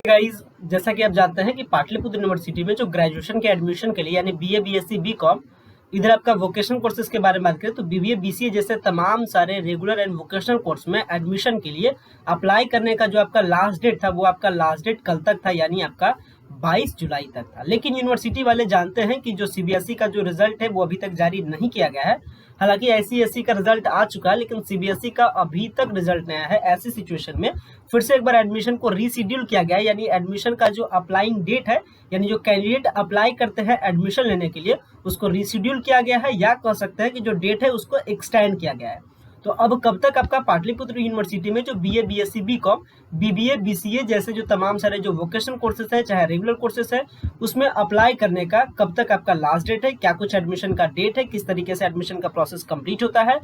Guys, जैसा कि आप जानते हैं कि पाटलिपुत्र यूनिवर्सिटी में जो ग्रेजुएशन के एडमिशन के लिए यानी बीए, बीएससी, बीकॉम, इधर आपका वोकेशनल कोर्सेज के बारे में बात करें तो बीबीए, बीसीए जैसे तमाम सारे रेगुलर एंड वोकेशनल कोर्स में एडमिशन के लिए अप्लाई करने का जो आपका लास्ट डेट था वो आपका लास्ट डेट कल तक था, यानी आपका 22 जुलाई तक था। लेकिन यूनिवर्सिटी वाले जानते हैं कि जो सीबीएसई का जो रिजल्ट है वो अभी तक जारी नहीं किया गया है। हालांकि आईसीएसई का रिजल्ट आ चुका है लेकिन सीबीएसई का अभी तक रिजल्ट नहीं आया है। ऐसी सिचुएशन में फिर से एक बार एडमिशन को रीशेड्यूल किया गया है, यानी एडमिशन का जो अप्लाइंग डेट है, यानी जो कैंडिडेट अप्लाई करते हैं एडमिशन लेने के लिए उसको रीशेड्यूल किया गया है, या कह सकते हैं कि जो डेट है उसको एक्सटेंड किया गया है। तो अब कब तक आपका पाटलिपुत्र यूनिवर्सिटी में जो BA, BSc, BCom, BBA, BCA जैसे जो तमाम सारे जो वोकेशनल कोर्सेज है चाहे रेगुलर कोर्सेज है उसमें अप्लाई करने का कब तक आपका लास्ट डेट है, क्या कुछ एडमिशन का डेट है, किस तरीके से एडमिशन का प्रोसेस कंप्लीट होता है।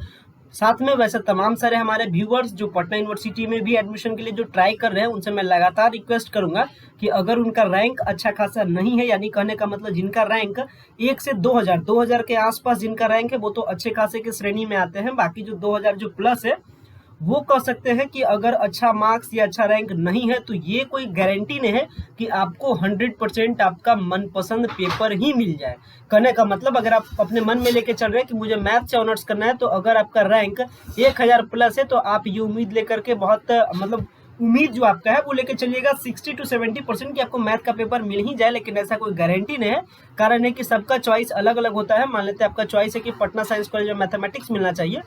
साथ में वैसे तमाम सारे हमारे व्यूअर्स जो पटना यूनिवर्सिटी में भी एडमिशन के लिए जो ट्राई कर रहे हैं उनसे मैं लगातार रिक्वेस्ट करूंगा कि अगर उनका रैंक अच्छा खासा नहीं है, यानी कहने का मतलब जिनका रैंक 1 से 2000 के आसपास जिनका रैंक है वो तो अच्छे खासे की श्रेणी में आते हैं। बाकी जो 2000 जो प्लस है वो कह सकते हैं कि अगर अच्छा मार्क्स या अच्छा रैंक नहीं है तो ये कोई गारंटी नहीं है कि आपको 100% आपका मनपसंद पेपर ही मिल जाए। कहने का मतलब अगर आप अपने मन में लेके चल रहे हैं कि मुझे मैथ से ऑनर्स करना है तो अगर आपका रैंक 1000 प्लस है तो आप ये उम्मीद लेकर के बहुत मतलब उम्मीद जो आपका है वो लेके चलिएगा 60 to 70% कि आपको मैथ का पेपर मिल ही जाए। लेकिन ऐसा कोई गारंटी नहीं है, कारण है कि सबका चॉइस अलग अलग होता है। मान लेते हैं आपका चॉइस है कि पटना साइंस कॉलेज में मैथमेटिक्स मिलना चाहिए,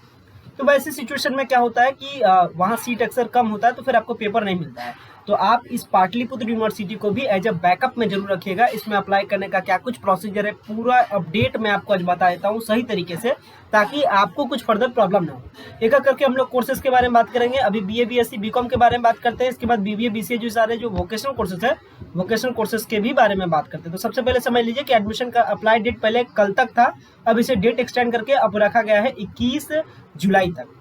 तो वैसी सिचुएशन में क्या होता है कि वहाँ सीट अक्सर कम होता है तो फिर आपको पेपर नहीं मिलता है। तो आप इस पाटलिपुत्र यूनिवर्सिटी को भी एज अ बैकअप में जरूर रखिएगा। इसमें अप्लाई करने का क्या कुछ प्रोसीजर है पूरा अपडेट मैं आपको आज बता देता हूँ सही तरीके से, ताकि आपको कुछ फर्दर प्रॉब्लम ना हो। एक एक करके हम लोग कोर्सेज के बारे में बात करेंगे। अभी बीए, बीएससी, बीकॉम के बारे में बात करते हैं, इसके बाद बीबीए, बीसीए जो सारे जो वोकेशनल कोर्सेज है वोकेशनल कोर्सेज के भी बारे में बात करते हैं। तो सबसे पहले समझ लीजिए कि एडमिशन का अप्लाई डेट पहले कल तक था, अब इसे डेट एक्सटेंड करके अब रखा गया है 21 जुलाई तक।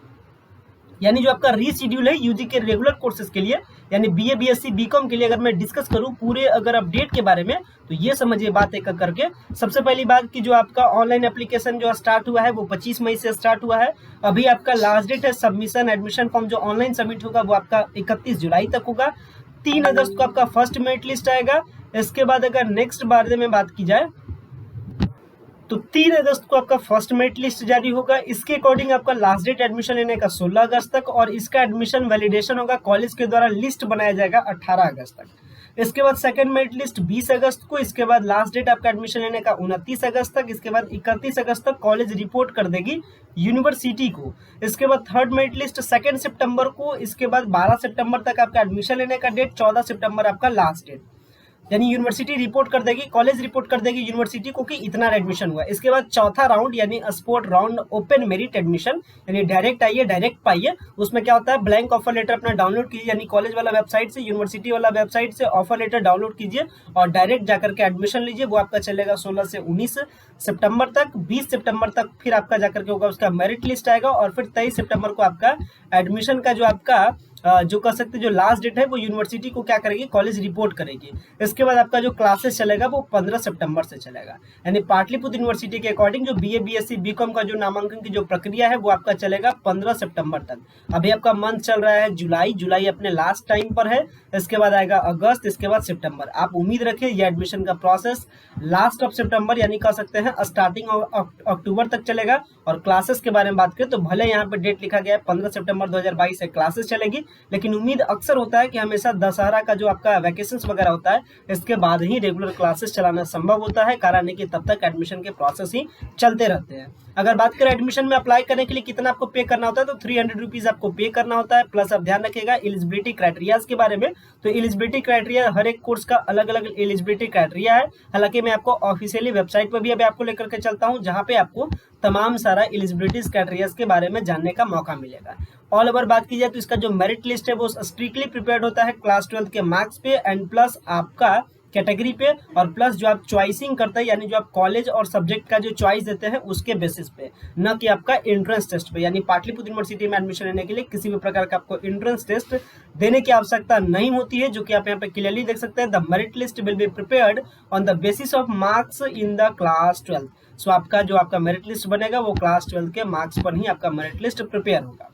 यानी जो आपका रीशेड्यूल है यूजी के रेगुलर कोर्सेज के लिए, यानी बीए, बीएससी, बीकॉम के लिए अगर मैं डिस्कस करूं पूरे अगर अपडेट के बारे में तो ये समझिए बात एक करके। सबसे पहली बात कि जो आपका ऑनलाइन एप्लीकेशन जो स्टार्ट हुआ है वो 25 मई से स्टार्ट हुआ है। अभी आपका लास्ट डेट है सबमिशन एडमिशन फॉर्म जो ऑनलाइन सबमिट होगा वो आपका 31 जुलाई तक होगा। 3 अगस्त को आपका फर्स्ट मेरिट लिस्ट आएगा। इसके बाद अगर नेक्स्ट बारे में बात की जाए तो 3 अगस्त को आपका फर्स्ट मेरिट लिस्ट जारी होगा। इसके अकॉर्डिंग आपका लास्ट डेट एडमिशन लेने का 16 अगस्त तक, और इसका एडमिशन वैलिडेशन होगा कॉलेज के द्वारा, लिस्ट बनाया जाएगा 18 अगस्त तक। इसके बाद सेकंड मेरिट लिस्ट 20 अगस्त को। इसके बाद लास्ट डेट आपका एडमिशन लेने का 29 अगस्त तक। इसके बाद 31 अगस्त तक कॉलेज रिपोर्ट कर देगी यूनिवर्सिटी को। इसके बाद थर्ड मेरिट लिस्ट 2 सितंबर को। इसके बाद 12 सितंबर तक आपका एडमिशन लेने का डेट, 14 सितंबर आपका लास्ट डेट, यानी यूनिवर्सिटी रिपोर्ट कर देगी, कॉलेज रिपोर्ट कर देगी यूनिवर्सिटी को कि इतना एडमिशन हुआ। इसके बाद चौथा राउंड यानी sport round open merit admission, यानी डायरेक्ट आइए डायरेक्ट पाइए। उसमें क्या होता है ब्लैंक ऑफर लेटर अपना डाउनलोड कीजिए, यानी कॉलेज वाला वेबसाइट से, यूनिवर्सिटी वाला वेबसाइट से ऑफर लेटर डाउनलोड कीजिए और डायरेक्ट जाकर के एडमिशन लीजिए। वो आपका चलेगा 16 से 19 सितंबर तक। 20 सितंबर तक फिर आपका जाकर के होगा उसका मेरिट लिस्ट आएगा, और फिर 23 सितंबर को आपका एडमिशन का जो आपका जो कह सकते जो लास्ट डेट है वो यूनिवर्सिटी को क्या करेगी, कॉलेज रिपोर्ट करेगी। इसके बाद आपका जो क्लासेस चलेगा वो 15 सितंबर से चलेगा। यानी पाटलिपुत्र यूनिवर्सिटी के अकॉर्डिंग जो बीए, बीएससी, बीकॉम का जो नामांकन की जो प्रक्रिया है वो आपका चलेगा 15 सितंबर तक। अभी आपका मंथ चल रहा है जुलाई, जुलाई अपने लास्ट टाइम पर है। इसके बाद आएगा अगस्त, इसके बाद सितंबर। आप उम्मीद रखिए ये एडमिशन का प्रोसेस लास्ट ऑफ सितंबर यानी कह सकते हैं स्टार्टिंग ऑफ अक्टूबर तक चलेगा। और क्लासेस के बारे में बात करें तो भले यहाँ पे डेट लिखा गया है 15 सितंबर 2022 से क्लासेस चलेगी, लेकिन उम्मीद अक्सर होता है कि हमेशा दशहरा का जो आपका वैकेशंस वगैरह होता है इसके बाद ही रेगुलर क्लासेस चलाना संभव होता है, कारण है कि तब तक एडमिशन के प्रोसेस ही चलते रहते हैं। अगर बात करें एडमिशन में अप्लाई करने के लिए कितना आपको पे करना होता है तो 300 रुपीज आपको पे करना होता है। प्लस आप ध्यान रखिएगा एलिजिबिलिटी क्राइटेरियाज के बारे में। तो एलिजिबिलिटी क्राइटेरिया हर एक कोर्स का अलग अलग एलिजिबिलिटी क्राइटेरिया है। हालांकि मैं आपको ऑफिशियली वेबसाइट पर भी अभी आपको लेकर के चलता हूँ जहाँ पे आपको तमाम सारा एलिजिबिलिटी क्राइटेरियाज के बारे में जानने का मौका मिलेगा। ऑल ओवर बात की जाए तो इसका जो मेरिट लिस्ट है वो स्ट्रिक्टली प्रिपेयर्ड होता है क्लास 12 के मार्क्स पे एंड प्लस आपका कैटेगरी पे, और प्लस जो आप चॉइसिंग करते हैं यानी जो आप कॉलेज और सब्जेक्ट का जो चॉइस देते हैं उसके बेसिस पे, न कि आपका एंट्रेंस टेस्ट पे। यानी पाटलिपुत्र यूनिवर्सिटी में एडमिशन लेने के लिए किसी भी प्रकार का आपको एंट्रेंस टेस्ट देने की आवश्यकता नहीं होती है, जो कि आप यहाँ पे क्लियरली देख सकते हैं। The merit list will be prepared on the basis of marks in the class 12। सो आपका जो आपका मेरिट लिस्ट बनेगा वो क्लास 12 के मार्क्स पर ही आपका मेरिट लिस्ट प्रिपेयर होगा।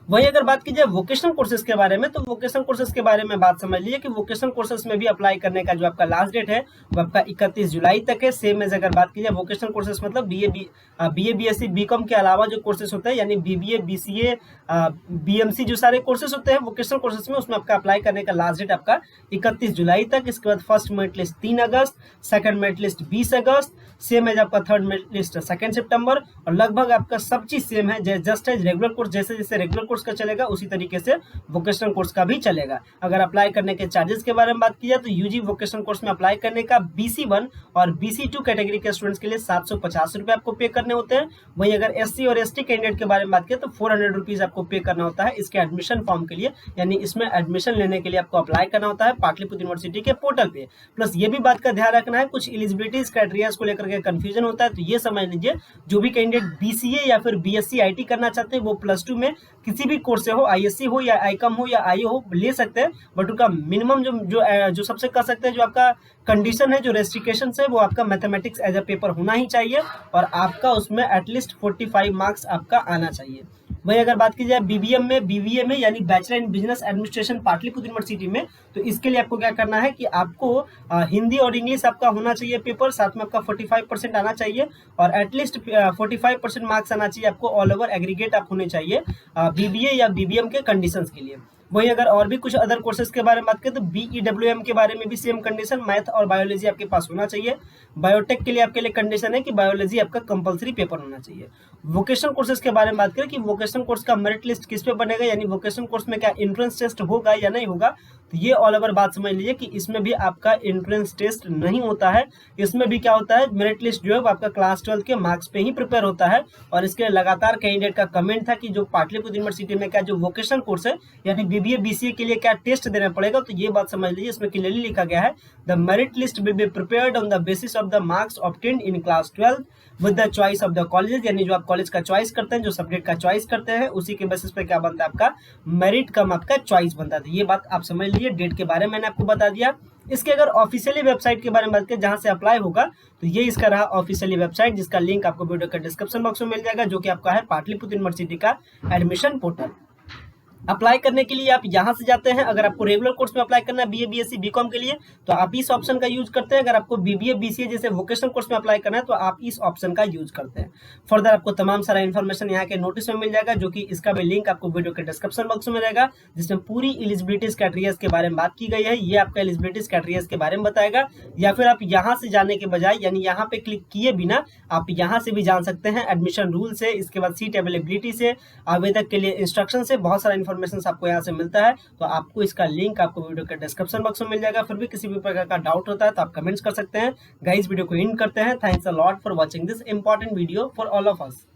वही अगर बात की जाए वोकेशनल कोर्सेज के बारे में, तो वोकेशनल कोर्सेज के बारे में बात समझ लीजिए कि वोकेशनल कोर्सेज में भी अप्लाई करने का जो आपका लास्ट डेट है वो आपका 31 जुलाई तक है। सेम एज अगर बात की जाए वोकेशनल कोर्सेज मतलब बीए बीएससी बीकॉम के अलावा जो कोर्सेज होते हैं यानी बीबीए बीसीए बीएमसी जो सारे कोर्सेज होते हैं वोकेशनल कोर्सेज में, उसमें आपका अप्लाई करने का लास्ट डेट आपका 31 जुलाई तक। इसके बाद फर्स्ट मेरिट लिस्ट 3 अगस्त, सेकंड मेरिट लिस्ट 20 अगस्त, सेम एज आपका थर्ड मेरिट लिस्ट 2 सितंबर, और लगभग आपका सब चीज सेम है, जस्ट एज रेगुलर कोर्स जैसे जैसे रेगुलर कोर्स का चलेगा उसी तरीके से वोकेशनल कोर्स का भी चलेगा। अगर अप्लाई करने के चार्जेस के बारे में बात की जाए तो यूजी वोकेशनल कोर्स में अप्लाई करने का BC1 और BC2 कैटेगरी के स्टूडेंट्स के लिए 750 रुपए आपको पे करने होते हैं। वहीं अगर SC और ST कैंडिडेट के बारे में बात करें तो 400 रुपीज आपको पे करना होता है इसके एडमिशन फॉर्म के लिए, यानी इसमें एडमिशन लेने के लिए आपको अप्लाई करना होता है पाटलिपुत्र यूनिवर्सिटी के पोर्टल पे। प्लस ये भी बात का ध्यान रखना है, कुछ एलिजिबिलिटी क्राइटेरिया को लेकर के कंफ्यूजन होता है, तो ये समझ लीजिए जो भी कैंडिडेट BCA या फिर BSc IT करना चाहते हैं वो +2 में किसी भी कोर्स से हो, ISC हो या ICOM हो या IO हो ले सकते हैं, बट उनका मिनिमम जो सबसे कर सकते हैं जो आपका कंडीशन है, जो रेस्ट्रिक्शन है वो आपका मैथमेटिक्स एज अ पेपर होना ही चाहिए और आपका उसमें एटलीस्ट 45 मार्क्स आपका आना चाहिए। वही अगर बात की जाए BBA में यानी bachelor in business administration Pataliputra university में, तो इसके लिए आपको क्या करना है कि आपको हिंदी और इंग्लिश आपका होना चाहिए पेपर, साथ में आपका 45% आना चाहिए और एटलीस्ट 45% मार्क्स आना चाहिए आपको ऑल ओवर एग्रीगेट आप होने चाहिए BBA या BBM के कंडीशंस के लिए। वही अगर और भी कुछ अदर कोर्सेज के बारे में बात करें तो BEWM के बारे में भी सेम कंडीशन, मैथ और बायोलॉजी आपके पास होना चाहिए। बायोटेक के लिए आपके लिए कंडीशन है कि बायोलॉजी आपका कंपलसरी पेपर होना चाहिए। वोकेशनल कोर्सेज के बारे में बात करें कि वोकेशनल कोर्स का मेरिट लिस्ट किस पे बनेगा, यानी वोकेशनल कोर्स में क्या एंट्रेंस टेस्ट होगा या नहीं होगा, तो ये ऑल ओवर बात समझ लीजिए कि इसमें भी आपका एंट्रेंस टेस्ट नहीं होता है। इसमें भी क्या होता है, मेरिट लिस्ट जो है वो आपका क्लास 12 के मार्क्स पे ही प्रिपेयर होता है और इसके लगातार कैंडिडेट का कमेंट था कि जो पाटलिपुत्र यूनिवर्सिटी में क्या जो वोकेशनल कोर्स है यानी BBA BCA के लिए क्या टेस्ट देना पड़ेगा, तो ये बात समझ लीजिए इसमें क्लियरली लिखा गया है the merit list will be prepared on the basis of the marks obtained in class 12 with the choice of the colleges, यानी जो आप कॉलेज का चॉइस करते हैं, जो सब्जेक्ट का चॉइस करते हैं, उसी के बेसिस पे क्या बनता है आपका मेरिट कम आपका चॉइस बनता है। ये बात आप समझ लीजिए, डेट के बारे में मैंने आपको बता दिया। इसके अगर ऑफिशियली वेबसाइट के बारे में बात करें जहां से अप्लाई होगा, तो ये इसका रहा ऑफिशियली वेबसाइट जिसका लिंक आपको वीडियो के डिस्क्रिप्शन बॉक्स में मिल जाएगा, जो कि आपका है पाटलिपुत्र यूनिवर्सिटी का एडमिशन पोर्टल। अप्लाई करने के लिए आप यहां से जाते हैं। अगर आपको रेगुलर कोर्स में अप्लाई करना है BA BSc BCom के लिए तो आप इस ऑप्शन का यूज करते हैं। अगर आपको BBA BCA जैसे वोकेशनल कोर्स में अप्लाई करना है तो आप इस ऑप्शन का यूज करते हैं। फर्दर आपको तमाम सारा इन्फॉर्मेशन यहाँ के नोटिस में मिल जाएगा, जो कि इसका भी लिंक आपको वीडियो के डिस्क्रिप्शन बॉक्स में रहेगा, जिसमें पूरी एलिजिबिलिटीज क्राइटेरियाज के बारे में बात की गई है। ये आपका एलिजिबिलिटीज क्राइटेरियाज के बारे में बताएगा, या फिर आप यहाँ से जाने के बजाय यानी यहाँ पे क्लिक किए बिना आप यहाँ से भी जान सकते हैं एडमिशन रूल से, इसके बाद सीट अवेलेबिलिटी से, आवेदक के लिए इंस्ट्रक्शन से, बहुत सारा इन्फॉर्मेशन आपको यहाँ से मिलता है। तो आपको इसका लिंक आपको वीडियो के डिस्क्रिप्शन बॉक्स में मिल जाएगा। फिर भी किसी भी प्रकार का डाउट होता है तो आप कमेंट्स कर सकते हैं। गाइस वीडियो को एंड करते हैं। Thanks a lot for watching this important video for all of us.